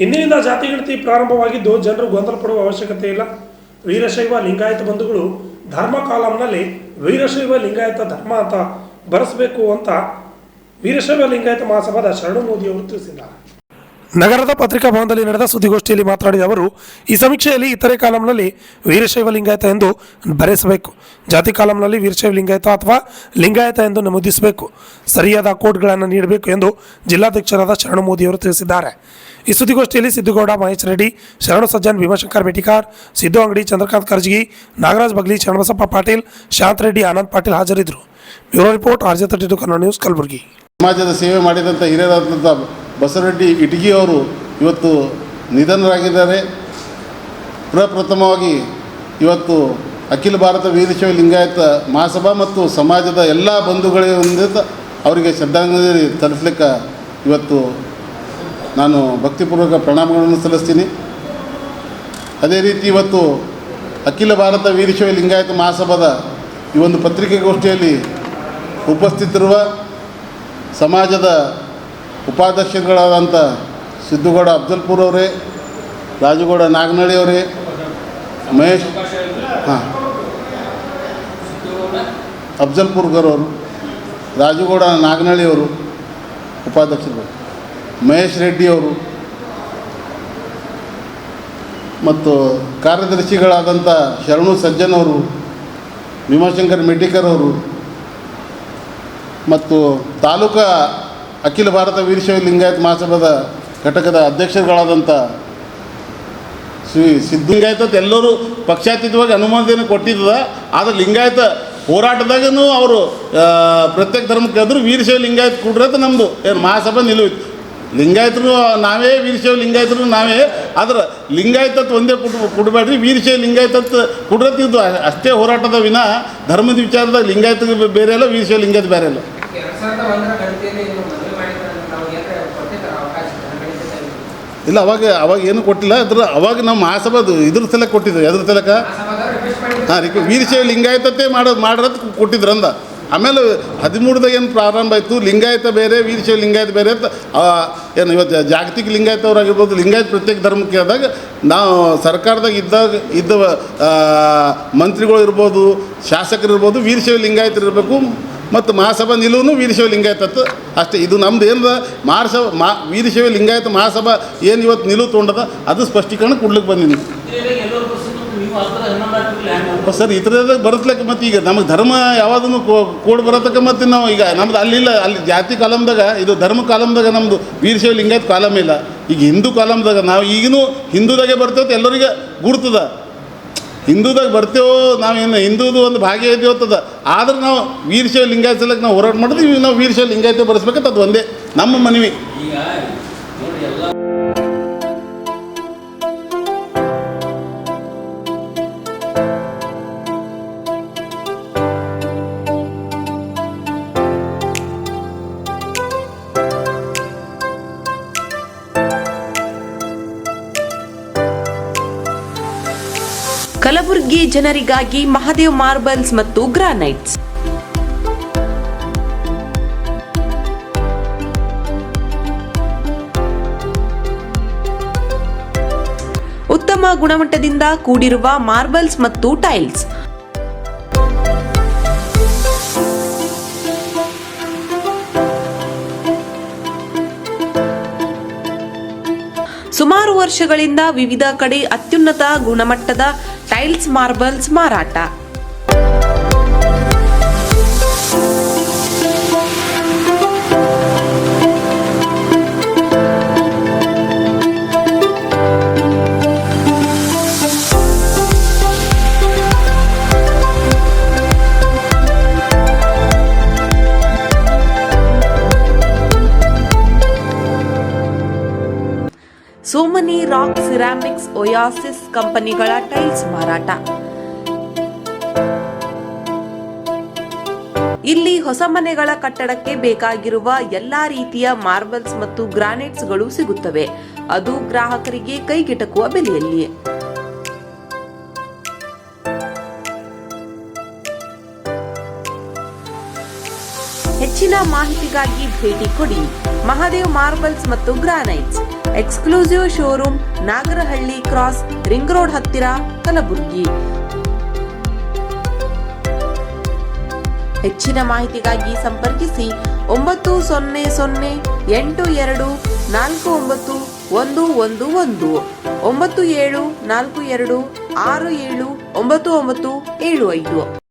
ಇಂದಿನಿಂದ ಜಾತಿ ಗಣತಿ ಪ್ರಾರಂಭವಾಗಿದ್ದು ಜನರು ಗೊಂದಲ ಪಡುವ ಅವಶ್ಯಕತೆ ಇಲ್ಲ. ವೀರಶೈವ ಲಿಂಗಾಯತ ಬಂಧುಗಳು ಧರ್ಮ ಕಾಲಂನಲ್ಲಿ ವೀರಶೈವ ಲಿಂಗಾಯತ ಧರ್ಮ ಅಂತ ಬರೆಸಬೇಕು ಅಂತ ವೀರಶೈವ ಲಿಂಗಾಯತ ಮಹಾಸಭಾದ ಶರಣು ಮೋದಿ ಅವರು ತಿಳಿಸಿದ್ದಾರೆ. ನಗರದ ಪತ್ರಿಕಾ ಭವನದಲ್ಲಿ ನಡೆದ ಸುದ್ದಿಗೋಷ್ಠಿಯಲ್ಲಿ ಮಾತನಾಡಿದ ಅವರು, ಈ ಸಮೀಕ್ಷೆಯಲ್ಲಿ ಇತರೆ ಕಾಲಂನಲ್ಲಿ ವೀರಶೈವ ಲಿಂಗಾಯತ ಎಂದು ಬರೆಸಬೇಕು, ಜಾತಿ ಕಾಲಂನಲ್ಲಿ ವೀರಶೈವ ಲಿಂಗಾಯತ ಅಥವಾ ಲಿಂಗಾಯತ ಎಂದು ನಮೂದಿಸಬೇಕು, ಸರಿಯಾದ ಕೋಡ್ಗಳನ್ನು ನೀಡಬೇಕು ಎಂದು ಜಿಲ್ಲಾಧ್ಯಕ್ಷರಾದ ಶರಣು ಮೋದಿ ಅವರು ತಿಳಿಸಿದ್ದಾರೆ. ಈ ಸುದ್ದಿಗೋಷ್ಠಿಯಲ್ಲಿ ಸಿದ್ದುಗೌಡ, ಮಹೇಶ್ ರೆಡ್ಡಿ, ಶರಣು ಸಜ್ಜನ್, ಭೀಮಶಂಕರ್ ಮೇಟಿಕಾರ್, ಸಿದ್ದು ಅಂಗಡಿ, ಚಂದ್ರಕಾಂತ್ ಕರ್ಜಗಿ, ನಾಗರಾಜ್ ಬಗ್ಲಿ, ಶರಣಬಸಪ್ಪ ಪಾಟೀಲ್, ಶಾಂತ್ ರೆಡ್ಡಿ, ಆನಂದ್ ಪಾಟೀಲ್ ಹಾಜರಿದ್ದರು. Bureau report, RJ32 Kannada news, Kalaburagi. ಸಮಾಜದ ಸೇವೆ ಮಾಡಿದಂಥ ಹಿರಿಯರಾದಂಥ ಬಸವರೆಡ್ಡಿ ಇಟಗಿ ಅವರು ಇವತ್ತು ನಿಧನರಾಗಿದ್ದಾರೆ. ಪ್ರಪ್ರಥಮವಾಗಿ ಇವತ್ತು ಅಖಿಲ ಭಾರತ ವೀರಶೈವ ಲಿಂಗಾಯತ ಮಹಾಸಭಾ ಮತ್ತು ಸಮಾಜದ ಎಲ್ಲ ಬಂಧುಗಳಿಂದ ಅವರಿಗೆ ಶ್ರದ್ಧಾಂಜಲಿ ಸಲ್ಲಿಸಲಿಕ್ಕೆ ಇವತ್ತು ನಾನು ಭಕ್ತಿಪೂರ್ವಕ ಪ್ರಣಾಮಗಳನ್ನು ಸಲ್ಲಿಸ್ತೀನಿ. ಅದೇ ರೀತಿ ಇವತ್ತು ಅಖಿಲ ಭಾರತ ವೀರಶೈವ ಲಿಂಗಾಯತ ಮಹಾಸಭಾದ ಈ ಒಂದು ಪತ್ರಿಕಾಗೋಷ್ಠಿಯಲ್ಲಿ ಉಪಸ್ಥಿತರಿರುವ ಸಮಾಜದ ಉಪಾಧ್ಯಕ್ಷರುಗಳಾದಂಥ ಸಿದ್ದುಗೌಡ ಅಫ್ಜಲ್ಪುರ್ ಅವರೇ, ರಾಜುಗೌಡ ನಾಗನಹಳ್ಳಿ ಅವರೇ, ಮಹೇಶ್ ಅಫ್ಜಲ್ಪುರ್ಗರವರು, ರಾಜುಗೌಡ ನಾಗನಹಳ್ಳಿ ಅವರು ಉಪಾಧ್ಯಕ್ಷರು, ಮಹೇಶ್ ರೆಡ್ಡಿ ಅವರು ಮತ್ತು ಕಾರ್ಯದರ್ಶಿಗಳಾದಂಥ ಶರಣು ಸಜ್ಜನ್ ಅವರು, ಭೀಮಶಂಕರ್ ಮೇಟಿಕರ್ ಅವರು ಮತ್ತು ತಾಲೂಕಾ ಅಖಿಲ ಭಾರತ ವೀರಶೈವ ಲಿಂಗಾಯತ ಮಹಾಸಭಾದ ಘಟಕದ ಅಧ್ಯಕ್ಷರುಗಳಾದಂಥ ಸಿದ್ದು ಲಿಂಗಾಯತ ಎಲ್ಲರೂ ಪಕ್ಷಾತೀತವಾಗಿ ಅನುಮೋದನೆ ಕೊಟ್ಟಿದ್ದದ. ಆದರೆ ಲಿಂಗಾಯತ ಹೋರಾಟದಾಗೂ ಅವರು ಪ್ರತ್ಯೇಕ ಧರ್ಮಕ್ಕೆ ಆದರೂ ವೀರಶೈವ ಲಿಂಗಾಯತ ಕೊಡ್ರತ ನಮ್ಮದು ಏನು ಮಹಾಸಭಾ ನಿಲುವಿತ್ತು. ಲಿಂಗಾಯತರು ನಾವೇ, ವೀರಶೈವ ಲಿಂಗಾಯತರು ನಾವೇ, ಆದ್ರೆ ಲಿಂಗಾಯತತ್ ಒಂದೇ ಕೊಡಬೇಡ್ರಿ, ವೀರಶೈವ ಲಿಂಗಾಯತತ್ ಕೊಡ್ರತ್ತಿದ್ದು ಅಷ್ಟೇ ಹೋರಾಟದ ವಿನ ಧರ್ಮದ ವಿಚಾರದಾಗ ಲಿಂಗಾಯತ ಬೇರೆ ಅಲ್ಲ, ವೀರಶೈವ ಲಿಂಗಾಯತ ಬೇರೆ ಅಲ್ಲ. ಇಲ್ಲ, ಅವಾಗ ಏನು ಕೊಟ್ಟಿಲ್ಲ. ಅವಾಗ ನಮ್ಮ ಮಹಾಸಭಾದು ಇದ್ರ ಸಲಕ್ಕೆ ಕೊಟ್ಟಿದ್ರು. ಎದ್ರ ಸಲಕ್ಕೆ? ವೀರಶೈವ ಲಿಂಗಾಯತತೆ ಮಾಡ್ರತ್ ಕೊಟ್ಟಿದ್ರು ಅಂದ. ಆಮೇಲೆ 13ದಾಗ ಏನು ಪ್ರಾರಂಭ ಆಯಿತು, ಲಿಂಗಾಯತ ಬೇರೆ ವೀರಶೈವ ಲಿಂಗಾಯತ ಬೇರೆ ಅಂತ ಏನು ಇವತ್ತು ಜಾಗತಿಕ ಲಿಂಗಾಯತವ್ರಾಗಿರ್ಬೋದು, ಲಿಂಗಾಯತ ಪ್ರತ್ಯೇಕ ಧರ್ಮಕ್ಕೆ ಆದಾಗ ನಾವು ಸರ್ಕಾರದಾಗ ಇದ್ದ ಮಂತ್ರಿಗಳು ಇರ್ಬೋದು, ಶಾಸಕರು ಇರ್ಬೋದು, ವೀರಶೈವ ಲಿಂಗಾಯತರು ಇರಬೇಕು ಮತ್ತು ಮಹಾಸಭಾ ನಿಲುವು ವೀರಶೈವ ಲಿಂಗಾಯತ ಅಷ್ಟೇ. ಇದು ನಮ್ದು ಏನು ವೀರಶೈವ ಲಿಂಗಾಯತ ಮಹಾಸಭಾ ಏನು ಇವತ್ತು ನಿಲುವು ತೊಗೊಂಡದ ಅದು ಸ್ಪಷ್ಟೀಕರಣ ಕೊಡ್ಲಿಕ್ಕೆ ಬಂದೀನಿ ಸರ್. ಇತರದಾಗ ಬರತ್ಲಕ್ಕೆ ಮತ್ತು ಈಗ ನಮಗೆ ಧರ್ಮ ಯಾವುದನ್ನು ಕೋಡ್ ಬರತಕ್ಕ ಮತ್ತು ನಾವು ಈಗ ನಮ್ದು ಅಲ್ಲಿಲ್ಲ, ಅಲ್ಲಿ ಜಾತಿ ಕಾಲಮ್ದಾಗ ಇದು ಧರ್ಮ ಕಾಲಮ್ದಾಗ ನಮ್ಮದು ವೀರಶೈವ ಲಿಂಗಾಯತ ಕಾಲಮ್ ಇಲ್ಲ. ಈಗ ಹಿಂದೂ ಕಾಲಮ್ದಾಗ ನಾವು ಈಗಿನೂ ಹಿಂದೂದಾಗೆ ಬರ್ತೇವೆ, ಎಲ್ಲರಿಗೆ ಗುರ್ತದ. ಹಿಂದೂದಾಗ ಬರ್ತೇವೋ, ನಾವೇನು ಹಿಂದೂದು ಒಂದು ಭಾಗ್ಯ ಇದ್ದೇವತ್ತದ. ಆದ್ರೆ ನಾವು ವೀರಶೈವ ಲಿಂಗಾಯತ ಸಲಕ್ಕೆ ನಾವು ಹೋರಾಟ ಮಾಡಿದ್ವಿ. ನಾವು ವೀರಶೈವ ಲಿಂಗಾಯತ ಬರೆಸ್ಬೇಕಂತ ಅದು ಒಂದೇ ನಮ್ಮ ಮನವಿ. ಕಲಬುರಗಿ ಜನರಿಗಾಗಿ ಮಹಾದೇವ್ ಮಾರ್ಬಲ್ಸ್ ಮತ್ತು ಗ್ರಾನೈಟ್ಸ್. ಉತ್ತಮ ಗುಣಮಟ್ಟದಿಂದ ಕೂಡಿರುವ ಮಾರ್ಬಲ್ಸ್ ಮತ್ತು ಟೈಲ್ಸ್. ಸುಮಾರು ವರ್ಷಗಳಿಂದ ವಿವಿಧ ಕಡೆ ಅತ್ಯುನ್ನತ ಗುಣಮಟ್ಟದ ಟೈಲ್ಸ್, ಮಾರ್ಬಲ್ಸ್ ಮಾರಾಟ. ಸೋಮನಿ ರಾಕ್, ಸಿರಾಮಿಕ್ಸ್, ಒಯಾಸಿಸ್ ಕಂಪನಿಗಳ ಟೈಲ್ಸ್ ಮಾರಾಟ. ಇಲ್ಲಿ ಹೊಸ ಮನೆಗಳ ಕಟ್ಟಡಕ್ಕೆ ಬೇಕಾಗಿರುವ ಎಲ್ಲಾ ರೀತಿಯ ಮಾರ್ಬಲ್ಸ್ ಮತ್ತು ಗ್ರಾನೈಟ್ಸ್ಗಳು ಸಿಗುತ್ತವೆ, ಅದು ಗ್ರಾಹಕರಿಗೆ ಕೈಗೆಟಕುವ ಬೆಲೆಯಲ್ಲಿ. ಹೆಚ್ಚಿನ ಮಾಹಿತಿಗಾಗಿ ಭೇಟಿ ಕೊಡಿ ಮಹಾದೇವ್ ಮಾರ್ಬಲ್ಸ್ ಮತ್ತು granites, exclusive showroom, Nagarahalli cross, ring road ಹತ್ತಿರ, ಕಲಬುರಗಿ. ಹೆಚ್ಚಿನ ಮಾಹಿತಿಗಾಗಿ ಸಂಪರ್ಕಿಸಿ 9008249111 9742679975.